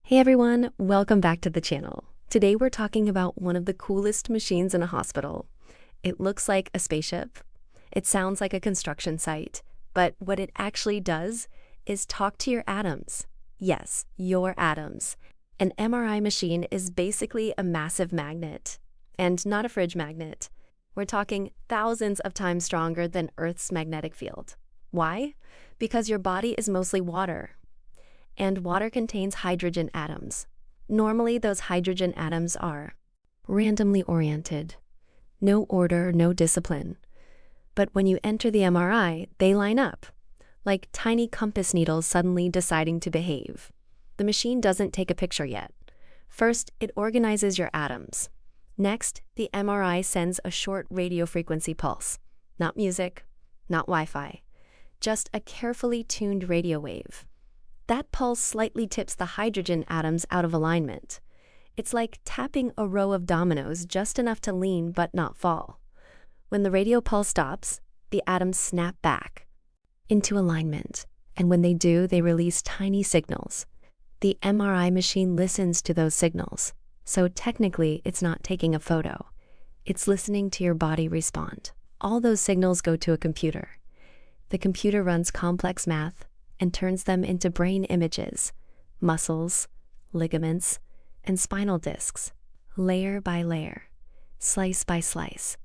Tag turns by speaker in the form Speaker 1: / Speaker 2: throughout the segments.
Speaker 1: Hey everyone, welcome back to the channel. Today we're talking about one of the coolest machines in a hospital. It looks like a spaceship. It sounds like a construction site, but what it actually does is talk to your atoms. Yes, your atoms. An MRI machine is basically a massive magnet, and not a fridge magnet. We're talking thousands of times stronger than Earth's magnetic field. Why? Because your body is mostly water. And water contains hydrogen atoms. Normally, those hydrogen atoms are randomly oriented. No order, no discipline. But when you enter the MRI, they line up, like tiny compass needles suddenly deciding to behave. The machine doesn't take a picture yet. First, it organizes your atoms. Next, the MRI sends a short radio frequency pulse. Not music, not Wi-Fi, just a carefully tuned radio wave. That pulse slightly tips the hydrogen atoms out of alignment. It's like tapping a row of dominoes just enough to lean but not fall. When the radio pulse stops, the atoms snap back into alignment, and when they do, they release tiny signals. The MRI machine listens to those signals, so technically it's not taking a photo. It's listening to your body respond. All those signals go to a computer. The computer runs complex math and turns them into brain images, muscles, ligaments, and spinal discs, layer by layer, slice by slice.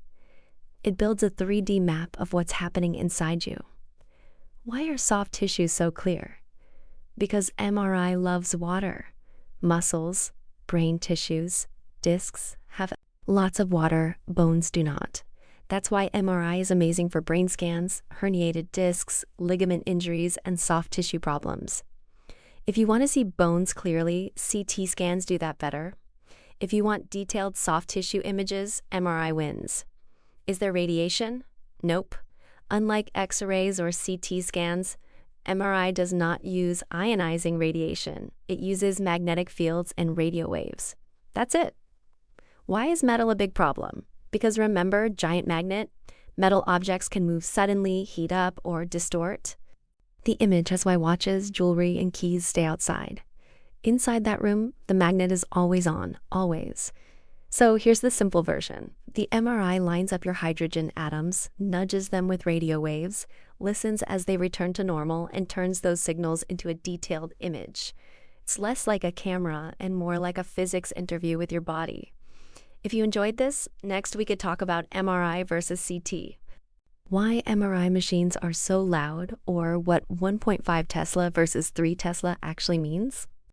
Speaker 1: It builds a 3D map of what's happening inside you. Why are soft tissues so clear? Because MRI loves water. Muscles, brain tissues, discs have lots of water, bones do not. That's why MRI is amazing for brain scans, herniated discs, ligament injuries, and soft tissue problems. If you want to see bones clearly, CT scans do that better. If you want detailed soft tissue images, MRI wins. Is there radiation? Nope. Unlike X-rays or CT scans, MRI does not use ionizing radiation. It uses magnetic fields and radio waves. That's it. Why is metal a big problem? Because remember, giant magnet? Metal objects can move suddenly, heat up, or distort. The image is why watches, jewelry, and keys stay outside. Inside that room, the magnet is always on, always. So here's the simple version. The MRI lines up your hydrogen atoms, nudges them with radio waves, listens as they return to normal, and turns those signals into a detailed image. It's less like a camera and more like a physics interview with your body. If you enjoyed this, next we could talk about MRI versus CT. Why MRI machines are so loud, or what 1.5 Tesla versus 3 Tesla actually means.